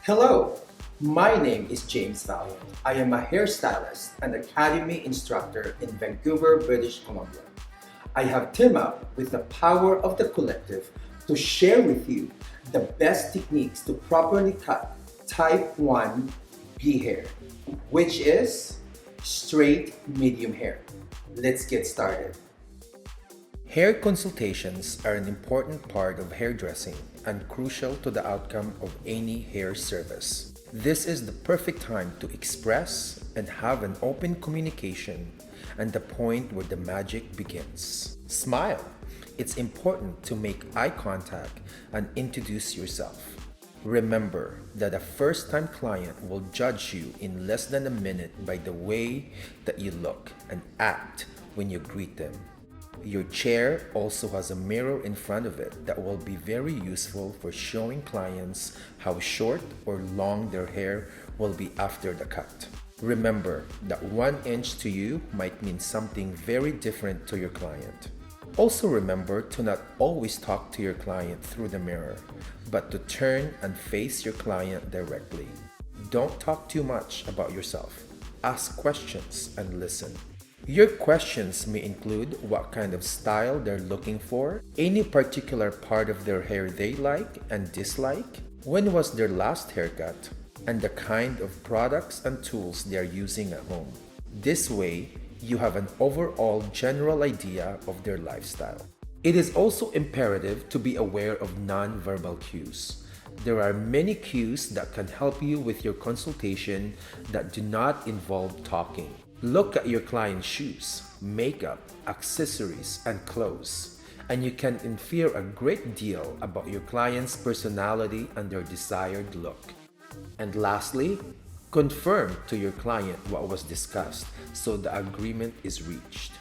Hello, my name is James Valiant. I am a hairstylist and academy instructor in Vancouver, British Columbia. I have teamed up with the power of the collective to share with you the best techniques to properly cut type 1B hair, which is straight medium hair. Let's get started. Hair consultations are an important part of hairdressing and crucial to the outcome of any hair service. This is the perfect time to express and have an open communication and the point where the magic begins. Smile. It's important to make eye contact and introduce yourself. Remember that a first-time client will judge you in less than a minute by the way that you look and act when you greet them. Your chair also has a mirror in front of it that will be very useful for showing clients how short or long their hair will be after the cut. Remember that 1 inch to you might mean something very different to your client. Also remember to not always talk to your client through the mirror, but to turn and face your client directly. Don't talk too much about yourself. Ask questions and listen. Your questions may include what kind of style they're looking for, any particular part of their hair they like and dislike, when was their last haircut, and the kind of products and tools they are using at home. This way, you have an overall general idea of their lifestyle. It is also imperative to be aware of non-verbal cues. There are many cues that can help you with your consultation that do not involve talking. Look at your client's shoes, makeup, accessories, and clothes, and you can infer a great deal about your client's personality and their desired look. And lastly, confirm to your client what was discussed so the agreement is reached.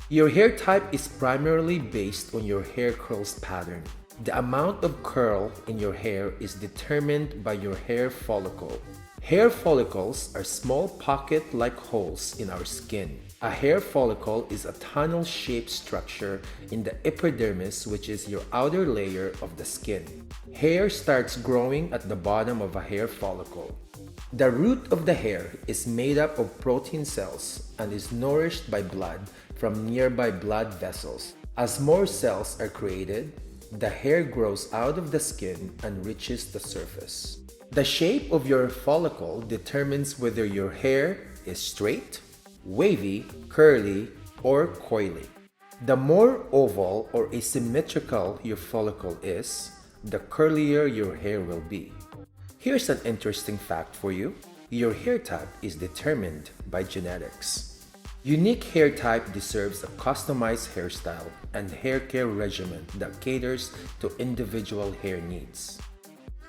Your hair type is primarily based on your hair curls pattern. The amount of curl in your hair is determined by your hair follicle. Hair follicles are small pocket-like holes in our skin. A hair follicle is a tunnel-shaped structure in the epidermis, which is your outer layer of the skin. Hair starts growing at the bottom of a hair follicle. The root of the hair is made up of protein cells and is nourished by blood from nearby blood vessels. As more cells are created, the hair grows out of the skin and reaches the surface. The shape of your follicle determines whether your hair is straight, wavy, curly, or coily. The more oval or asymmetrical your follicle is, the curlier your hair will be. Here's an interesting fact for you. Your hair type is determined by genetics. Unique hair type deserves a customized hairstyle and hair care regimen that caters to individual hair needs.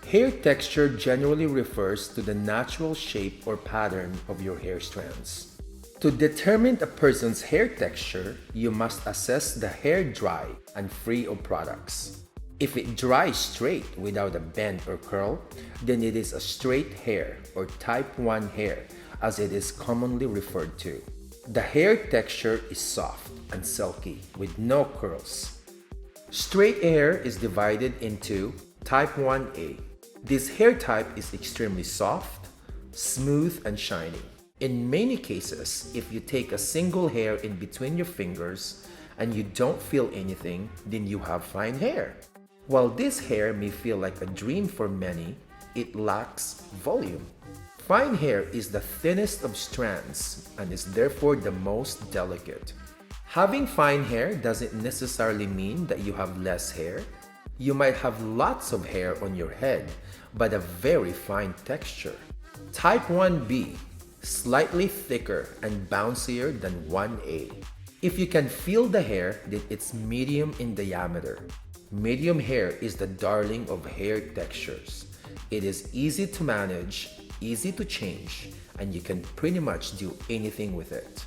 Hair texture generally refers to the natural shape or pattern of your hair strands. To determine a person's hair texture, you must assess the hair dry and free of products. If it dries straight without a bend or curl, then it is a straight hair or type 1 hair as it is commonly referred to. The hair texture is soft and silky with no curls. Straight hair is divided into type 1A. This hair type is extremely soft, smooth, and shiny. In many cases, if you take a single hair in between your fingers and you don't feel anything, then you have fine hair. While this hair may feel like a dream for many, it lacks volume. Fine hair is the thinnest of strands and is therefore the most delicate. Having fine hair doesn't necessarily mean that you have less hair. You might have lots of hair on your head, but a very fine texture. Type 1B, slightly thicker and bouncier than 1A. If you can feel the hair, then it's medium in diameter. Medium hair is the darling of hair textures. It is easy to manage, easy to change, and you can pretty much do anything with it.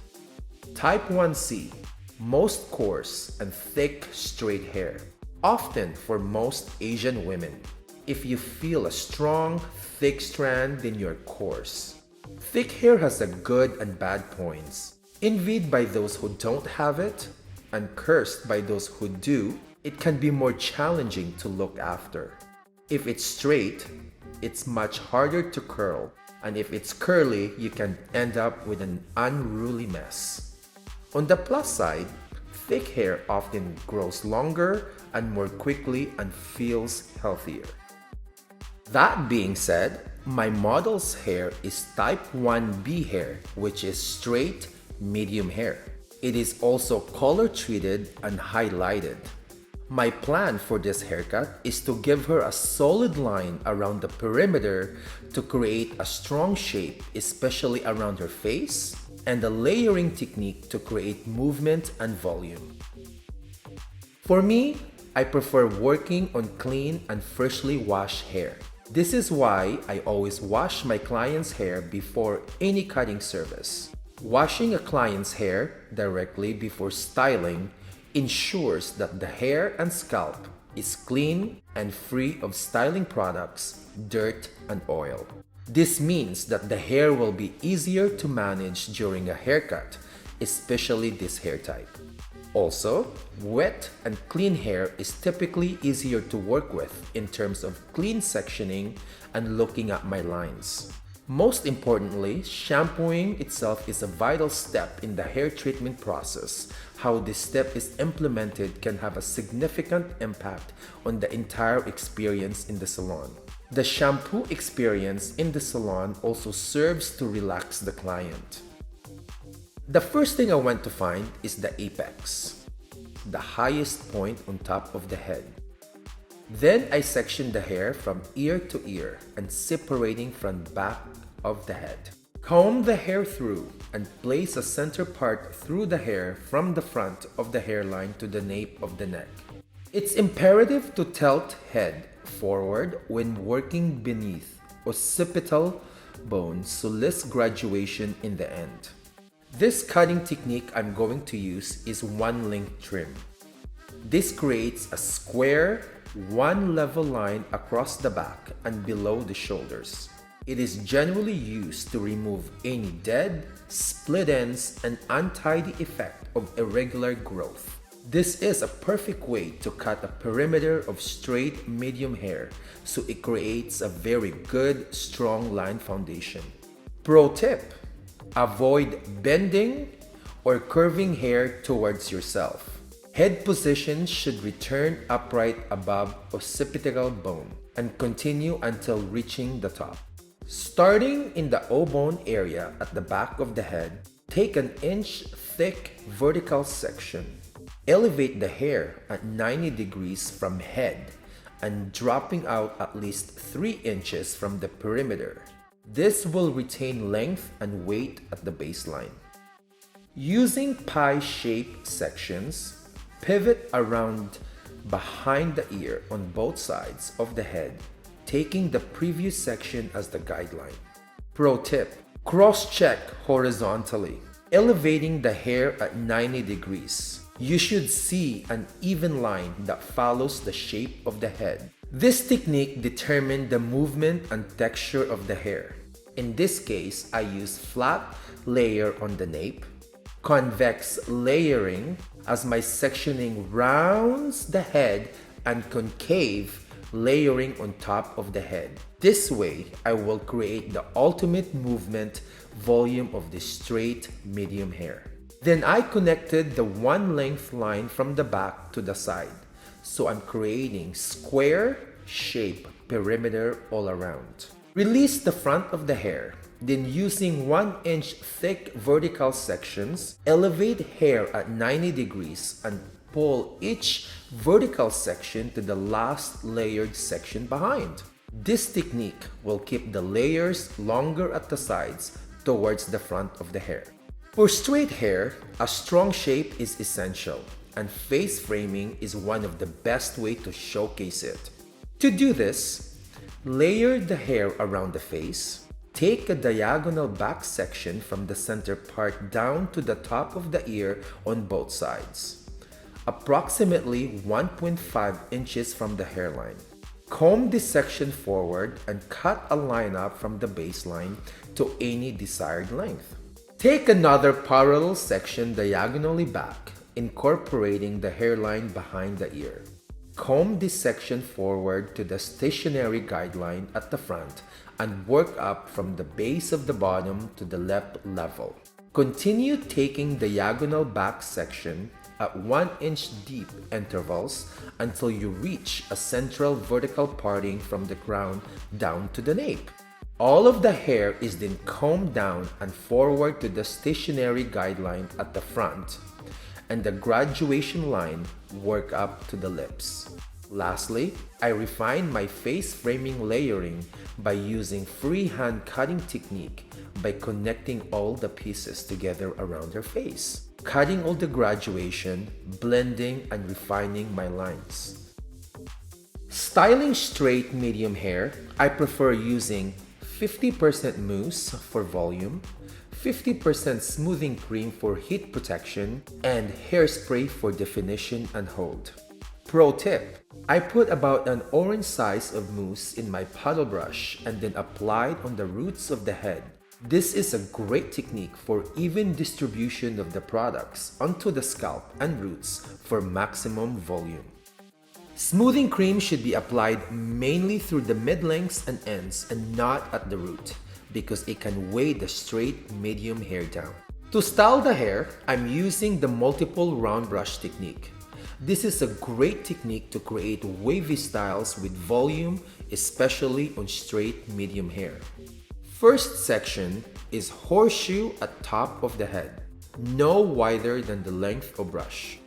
Type 1C, most coarse and thick straight hair, often for most Asian women. If you feel a strong, thick strand, then you're coarse. Thick hair has a good and bad points. Envied by those who don't have it, and cursed by those who do, it can be more challenging to look after. If it's straight, it's much harder to curl, and if it's curly, you can end up with an unruly mess. On the plus side, thick hair often grows longer and more quickly and feels healthier. That being said, my model's hair is type 1B hair, which is straight, medium hair. It is also color treated and highlighted. My plan for this haircut is to give her a solid line around the perimeter to create a strong shape, especially around her face, and a layering technique to create movement and volume. For me, I prefer working on clean and freshly washed hair. This is why I always wash my client's hair before any cutting service. Washing a client's hair directly before styling ensures that the hair and scalp is clean and free of styling products, dirt, and oil. This means that the hair will be easier to manage during a haircut, especially this hair type. Also, wet and clean hair is typically easier to work with in terms of clean sectioning and looking at my lines. Most importantly, shampooing itself is a vital step in the hair treatment process. How this step is implemented can have a significant impact on the entire experience in the salon. The shampoo experience in the salon also serves to relax the client. The first thing I want to find is the apex, the highest point on top of the head. Then I section the hair from ear to ear and separating from back of the head. Comb the hair through and place a center part through the hair from the front of the hairline to the nape of the neck. It's imperative to tilt head forward when working beneath occipital bone so less graduation in the end. This cutting technique I'm going to use is one length trim. This creates a square, one level line across the back and below the shoulders. It is generally used to remove any dead, split ends, and untidy effect of irregular growth. This is a perfect way to cut a perimeter of straight medium hair so it creates a very good, strong line foundation. Pro tip: avoid bending or curving hair towards yourself. Head position should return upright above occipital bone and continue until reaching the top. Starting in the O-bone area at the back of the head, take an inch thick vertical section. Elevate the hair at 90 degrees from head and dropping out at least 3 inches from the perimeter. This will retain length and weight at the baseline. Using pie-shaped sections, pivot around behind the ear on both sides of the head, taking the previous section as the guideline. Pro tip: cross-check horizontally, elevating the hair at 90 degrees. You should see an even line that follows the shape of the head. This technique determines the movement and texture of the hair. In this case, I use flat layer on the nape, convex layering as my sectioning rounds the head, and concave layering on top of the head. This way, I will create the ultimate movement volume of the straight medium hair. Then I connected the one length line from the back to the side. So I'm creating square shape perimeter all around. Release the front of the hair. Then using 1 inch thick vertical sections, elevate hair at 90 degrees and pull each vertical section to the last layered section behind. This technique will keep the layers longer at the sides towards the front of the hair. For straight hair, a strong shape is essential, and face framing is one of the best ways to showcase it. To do this, layer the hair around the face. Take a diagonal back section from the center part down to the top of the ear on both sides, approximately 1.5 inches from the hairline. Comb this section forward and cut a line up from the baseline to any desired length. Take another parallel section diagonally back, incorporating the hairline behind the ear. Comb this section forward to the stationary guideline at the front and work up from the base of the bottom to the lip level. Continue taking diagonal back section at 1 inch deep intervals until you reach a central vertical parting from the crown down to the nape. All of the hair is then combed down and forward to the stationary guideline at the front, and the graduation line work up to the lips. Lastly, I refine my face framing layering by using freehand cutting technique by connecting all the pieces together around her face, cutting all the graduation, blending, and refining my lines. Styling straight medium hair, I prefer using 50% mousse for volume, 50% smoothing cream for heat protection, and hairspray for definition and hold. Pro tip: I put about an orange size of mousse in my paddle brush and then apply it on the roots of the head. This is a great technique for even distribution of the products onto the scalp and roots for maximum volume. Smoothing cream should be applied mainly through the mid-lengths and ends and not at the root, because it can weigh the straight medium hair down. To style the hair, I'm using the multiple round brush technique. This is a great technique to create wavy styles with volume, especially on straight medium hair. First section is horseshoe at top of the head, no wider than the length of brush.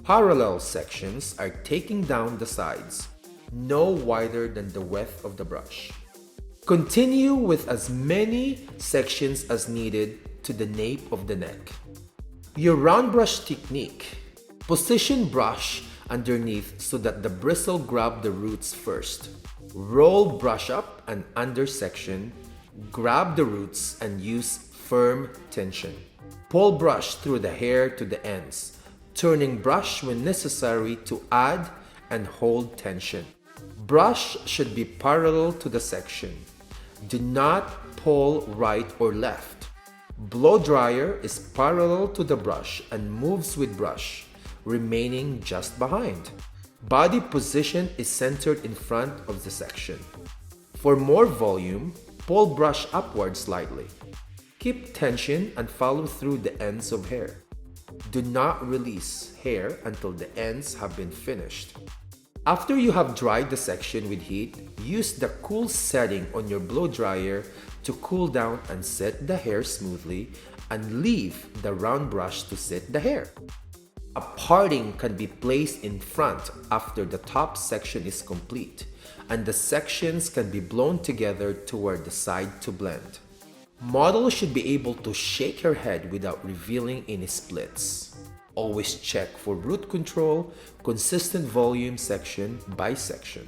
Parallel sections are taking down the sides, no wider than the width of the brush. Continue with as many sections as needed to the nape of the neck. Your round brush technique. Position brush underneath so that the bristle grab the roots first. Roll brush up and under section. Grab the roots and use firm tension. Pull brush through the hair to the ends, turning brush when necessary to add and hold tension. Brush should be parallel to the section. Do not pull right or left. Blow dryer is parallel to the brush and moves with brush, remaining just behind. Body position is centered in front of the section. For more volume, pull brush upward slightly. Keep tension and follow through the ends of hair. Do not release hair until the ends have been finished. After you have dried the section with heat, use the cool setting on your blow dryer to cool down and set the hair smoothly, and leave the round brush to set the hair. A parting can be placed in front after the top section is complete, and the sections can be blown together toward the side to blend. Model should be able to shake her head without revealing any splits. Always check for root control, consistent volume section by section.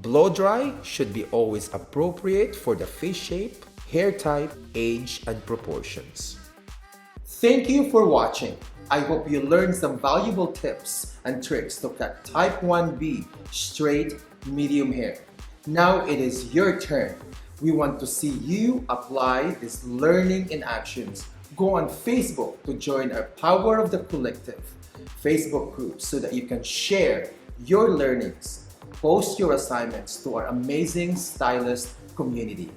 Blow dry should be always appropriate for the face shape, hair type, age, and proportions. Thank you for watching. I hope you learned some valuable tips and tricks to cut type 1B straight medium hair. Now it is your turn. We want to see you apply this learning in actions. Go on Facebook to join our Power of the Collective Facebook group so that you can share your learnings. Post your assignments to our amazing stylist community.